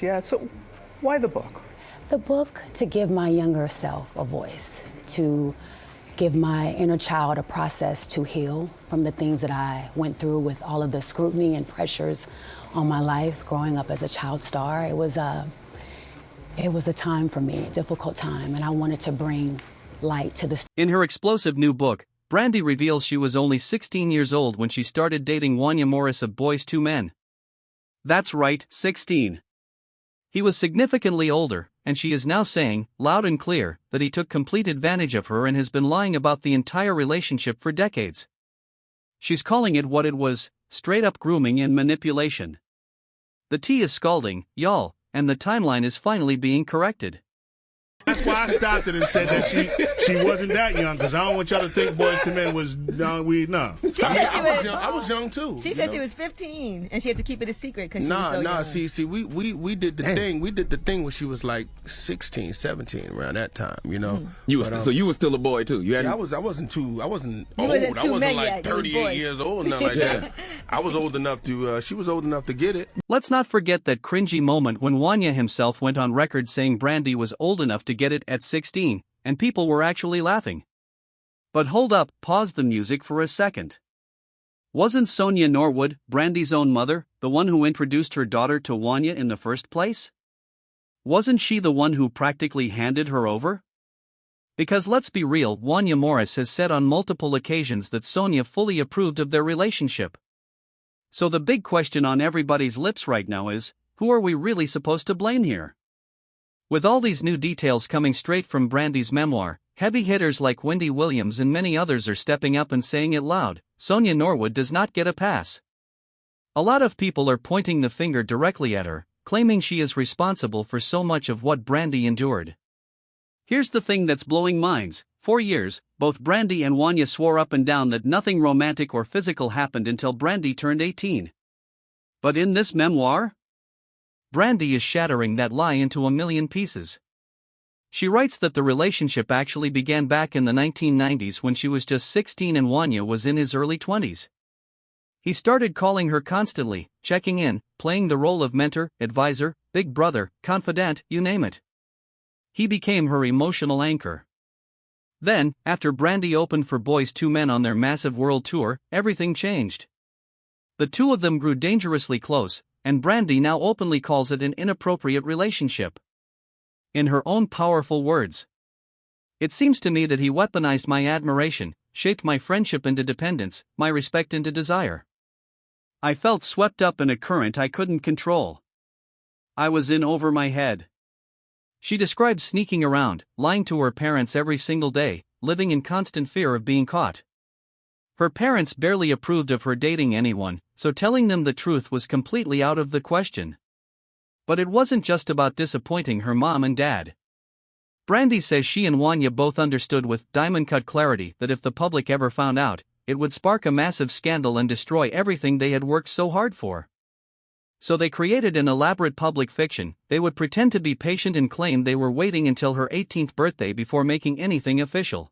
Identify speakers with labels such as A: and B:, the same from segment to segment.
A: Yeah, so why the book?
B: The book to give my younger self a voice, to give my inner child a process to heal from the things that I went through with all of the scrutiny and pressures on my life growing up as a child star. It was a time for me, a difficult time, and I wanted to bring light to the...
C: In her explosive new book, Brandy reveals she was only 16 years old when she started dating Wanya Morris of Boyz II Men. That's right, 16. He was significantly older, and she is now saying, loud and clear, that he took complete advantage of her and has been lying about the entire relationship for decades. She's calling it what it was, straight-up grooming and manipulation. The tea is scalding, y'all, and the timeline is finally being corrected.
D: That's why I stopped it and said that she wasn't that young, because I don't want y'all to think Boyz II Men was young. I was young too.
E: She said she was 15 and she had to keep it a secret because she was so young.
D: See, we did the thing. We did the thing when she was like 16, 17, around that time, you know.
F: So you were still a boy too.
D: I wasn't old. I wasn't like 38 years old, nothing like that. I was old enough to. She was old enough to get it.
C: Let's not forget that cringy moment when Wanya himself went on record saying Brandy was old enough to get it at 16, and people were actually laughing. But hold up, pause the music for a second. Wasn't Sonia Norwood, Brandy's own mother, the one who introduced her daughter to Wanya in the first place? Wasn't she the one who practically handed her over? Because let's be real, Wanya Morris has said on multiple occasions that Sonia fully approved of their relationship. So the big question on everybody's lips right now is, who are we really supposed to blame here? With all these new details coming straight from Brandy's memoir, heavy hitters like Wendy Williams and many others are stepping up and saying it loud: Sonia Norwood does not get a pass. A lot of people are pointing the finger directly at her, claiming she is responsible for so much of what Brandy endured. Here's the thing that's blowing minds: for years, both Brandy and Wanya swore up and down that nothing romantic or physical happened until Brandy turned 18. But in this memoir, Brandy is shattering that lie into a million pieces. She writes that the relationship actually began back in the 1990s when she was just 16 and Wanya was in his early 20s. He started calling her constantly, checking in, playing the role of mentor, advisor, big brother, confidant, you name it. He became her emotional anchor. Then, after Brandy opened for Boyz II Men on their massive world tour, everything changed. The two of them grew dangerously close, and Brandy now openly calls it an inappropriate relationship. In her own powerful words, "It seems to me that he weaponized my admiration, shaped my friendship into dependence, my respect into desire. I felt swept up in a current I couldn't control. I was in over my head." She described sneaking around, lying to her parents every single day, living in constant fear of being caught. Her parents barely approved of her dating anyone, so telling them the truth was completely out of the question. But it wasn't just about disappointing her mom and dad. Brandy says she and Wanya both understood with diamond-cut clarity that if the public ever found out, it would spark a massive scandal and destroy everything they had worked so hard for. So they created an elaborate public fiction. They would pretend to be patient and claim they were waiting until her 18th birthday before making anything official.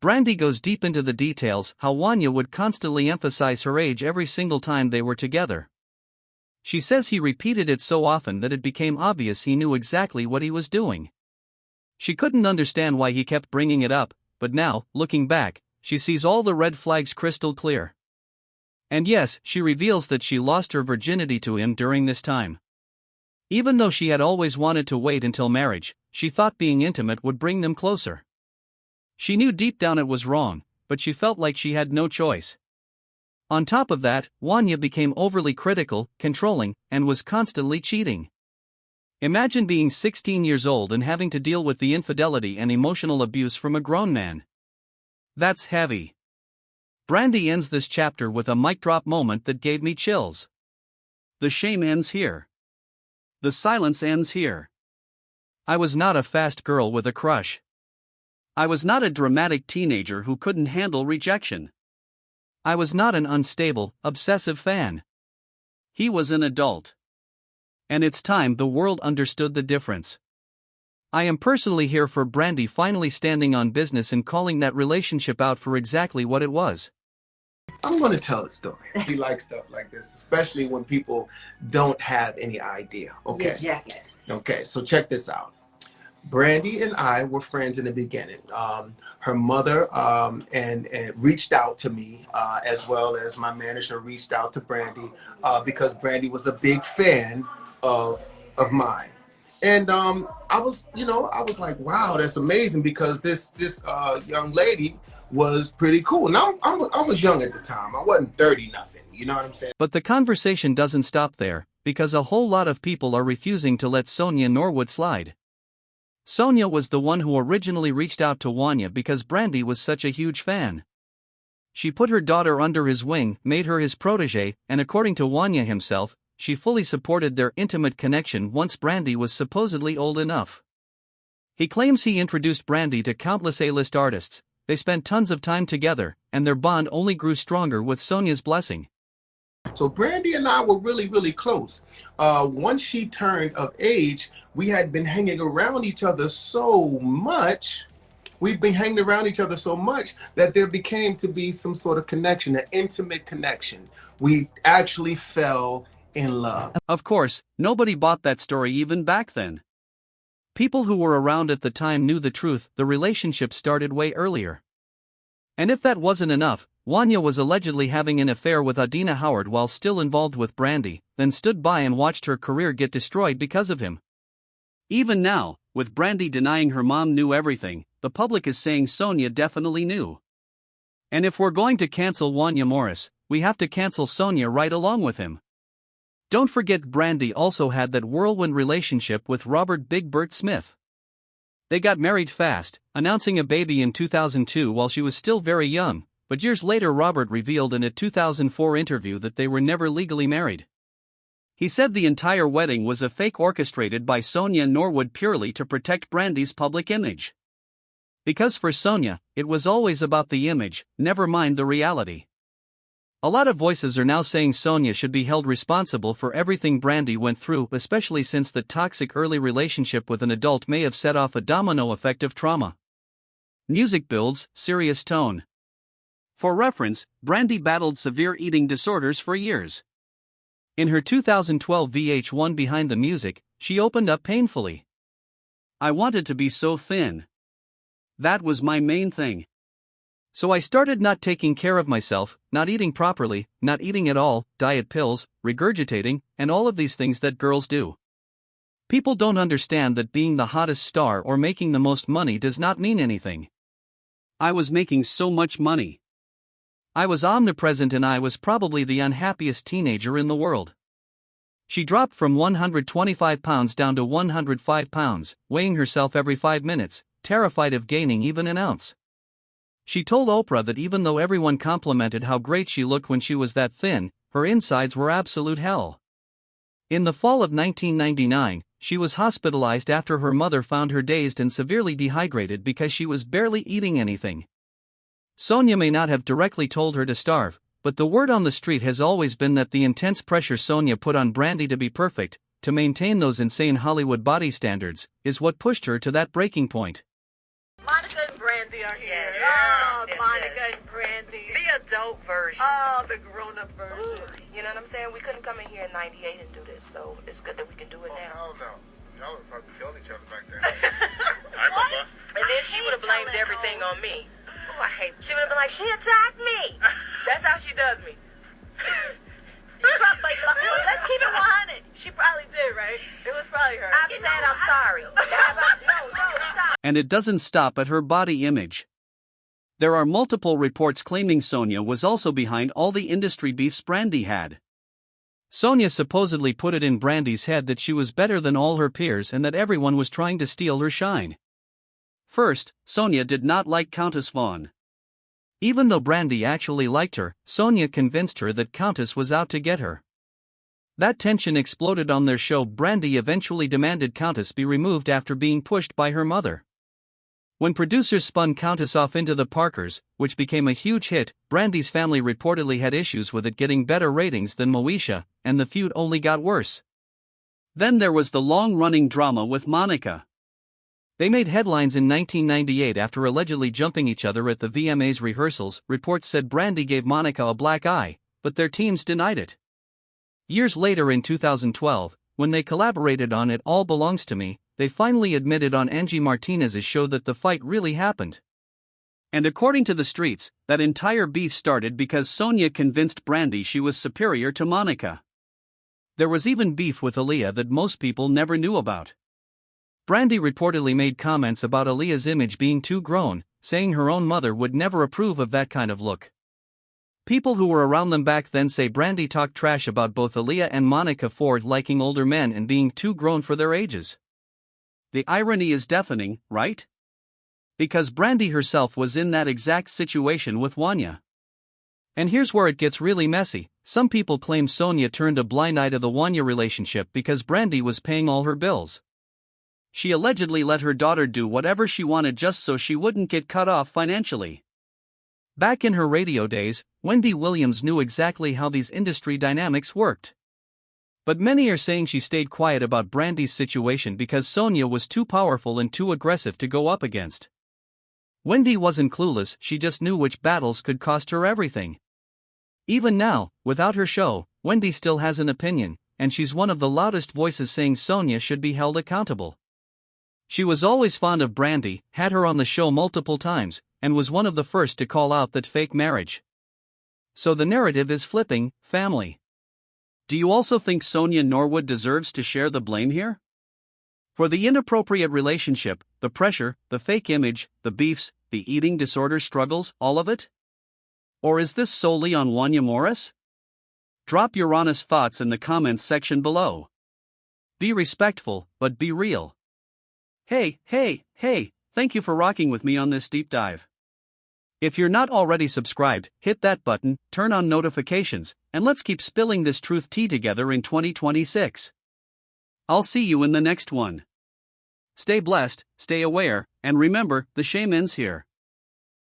C: Brandy goes deep into the details, how Wanya would constantly emphasize her age every single time they were together. She says he repeated it so often that it became obvious he knew exactly what he was doing. She couldn't understand why he kept bringing it up, but now, looking back, she sees all the red flags crystal clear. And yes, she reveals that she lost her virginity to him during this time. Even though she had always wanted to wait until marriage, she thought being intimate would bring them closer. She knew deep down it was wrong, but she felt like she had no choice. On top of that, Wanya became overly critical, controlling, and was constantly cheating. Imagine being 16 years old and having to deal with the infidelity and emotional abuse from a grown man. That's heavy. Brandy ends this chapter with a mic drop moment that gave me chills. The shame ends here. The silence ends here. I was not a fast girl with a crush. I was not a dramatic teenager who couldn't handle rejection. I was not an unstable, obsessive fan. He was an adult. And it's time the world understood the difference. I am personally here for Brandy finally standing on business and calling that relationship out for exactly what it was.
G: I'm going to tell the story. We like stuff like this, especially when people don't have any idea. Okay. Okay, so check this out. Brandy and I were friends in the beginning. Her mother and reached out to me, as well as my manager reached out to Brandy, because Brandy was a big fan of mine. And I was like, wow, that's amazing, because this young lady was pretty cool. Now I was young at the time. I wasn't 30 nothing. You know what I'm saying?
C: But the conversation doesn't stop there, because a whole lot of people are refusing to let Sonia Norwood slide. Sonia was the one who originally reached out to Wanya because Brandy was such a huge fan. She put her daughter under his wing, made her his protege, and according to Wanya himself, she fully supported their intimate connection once Brandy was supposedly old enough. He claims he introduced Brandy to countless A-list artists. They spent tons of time together, and their bond only grew stronger with Sonia's blessing.
G: So Brandy and I were really, really close. Once she turned of age, we had been hanging around each other so much. We've been hanging around each other so much that there became to be some sort of connection, an intimate connection. We actually fell in love.
C: Of course, nobody bought that story even back then. People who were around at the time knew the truth. The relationship started way earlier. And if that wasn't enough, Wanya was allegedly having an affair with Adina Howard while still involved with Brandy, then stood by and watched her career get destroyed because of him. Even now, with Brandy denying her mom knew everything, the public is saying Sonia definitely knew. And if we're going to cancel Wanya Morris, we have to cancel Sonia right along with him. Don't forget Brandy also had that whirlwind relationship with Robert Big Bert Smith. They got married fast, announcing a baby in 2002 while she was still very young, but years later Robert revealed in a 2004 interview that they were never legally married. He said the entire wedding was a fake orchestrated by Sonia Norwood purely to protect Brandy's public image. Because for Sonia, it was always about the image, never mind the reality. A lot of voices are now saying Sonia should be held responsible for everything Brandy went through, especially since the toxic early relationship with an adult may have set off a domino effect of trauma. Music builds, serious tone. For reference, Brandy battled severe eating disorders for years. In her 2012 VH1 Behind the Music, she opened up painfully. I wanted to be so thin. That was my main thing. So I started not taking care of myself, not eating properly, not eating at all, diet pills, regurgitating, and all of these things that girls do. People don't understand that being the hottest star or making the most money does not mean anything. I was making so much money. I was omnipresent and I was probably the unhappiest teenager in the world. She dropped from 125 pounds down to 105 pounds, weighing herself every 5 minutes, terrified of gaining even an ounce. She told Oprah that even though everyone complimented how great she looked when she was that thin, her insides were absolute hell. In the fall of 1999, she was hospitalized after her mother found her dazed and severely dehydrated because she was barely eating anything. Sonia may not have directly told her to starve, but the word on the street has always been that the intense pressure Sonia put on Brandy to be perfect, to maintain those insane Hollywood body standards, is what pushed her to that breaking point.
H: Monica and Brandy are here.
E: Yes.
H: Oh,
E: Yes,
H: Monica
E: yes.
H: and Brandy.
E: The adult version.
H: Oh, the grown-up version.
E: You know what I'm saying? We couldn't come in here in 98 and do this, so it's good that we can do it now.
D: Hell no. Y'all would probably killed each other back then. I remember.
E: And then she would have blamed everything on me. Oh, I hate. She would have been like, she attacked me. That's how she does me.
H: Let's keep it 100. She probably did, right? It was probably her.
E: I've said I'm sorry. No, stop.
C: And it doesn't stop at her body image. There are multiple reports claiming Sonia was also behind all the industry beefs Brandy had. Sonia supposedly put it in Brandy's head that she was better than all her peers and that everyone was trying to steal her shine. First, Sonia did not like Countess Vaughn. Even though Brandy actually liked her, Sonia convinced her that Countess was out to get her. That tension exploded on their show. Brandy eventually demanded Countess be removed after being pushed by her mother. When producers spun Countess off into the Parkers, which became a huge hit, Brandy's family reportedly had issues with it getting better ratings than Moesha, and the feud only got worse. Then there was the long-running drama with Monica. They made headlines in 1998 after allegedly jumping each other at the VMAs rehearsals. Reports said Brandy gave Monica a black eye, but their teams denied it. Years later in 2012, when they collaborated on It All Belongs to Me, they finally admitted on Angie Martinez's show that the fight really happened. And according to the streets, that entire beef started because Sonia convinced Brandy she was superior to Monica. There was even beef with Aaliyah that most people never knew about. Brandy reportedly made comments about Aaliyah's image being too grown, saying her own mother would never approve of that kind of look. People who were around them back then say Brandy talked trash about both Aaliyah and Monica for liking older men and being too grown for their ages. The irony is deafening, right? Because Brandy herself was in that exact situation with Wanya. And here's where it gets really messy. Some people claim Sonia turned a blind eye to the Wanya relationship because Brandy was paying all her bills. She allegedly let her daughter do whatever she wanted just so she wouldn't get cut off financially. Back in her radio days, Wendy Williams knew exactly how these industry dynamics worked. But many are saying she stayed quiet about Brandy's situation because Sonia was too powerful and too aggressive to go up against. Wendy wasn't clueless, she just knew which battles could cost her everything. Even now, without her show, Wendy still has an opinion, and she's one of the loudest voices saying Sonia should be held accountable. She was always fond of Brandy, had her on the show multiple times, and was one of the first to call out that fake marriage. So the narrative is flipping, family. Do you also think Sonia Norwood deserves to share the blame here? For the inappropriate relationship, the pressure, the fake image, the beefs, the eating disorder struggles, all of it? Or is this solely on Wanya Morris? Drop your honest thoughts in the comments section below. Be respectful, but be real. Hey, thank you for rocking with me on this deep dive. If you're not already subscribed, hit that button, turn on notifications, and let's keep spilling this truth tea together in 2026. I'll see you in the next one. Stay blessed, stay aware, and remember, the shame ends here.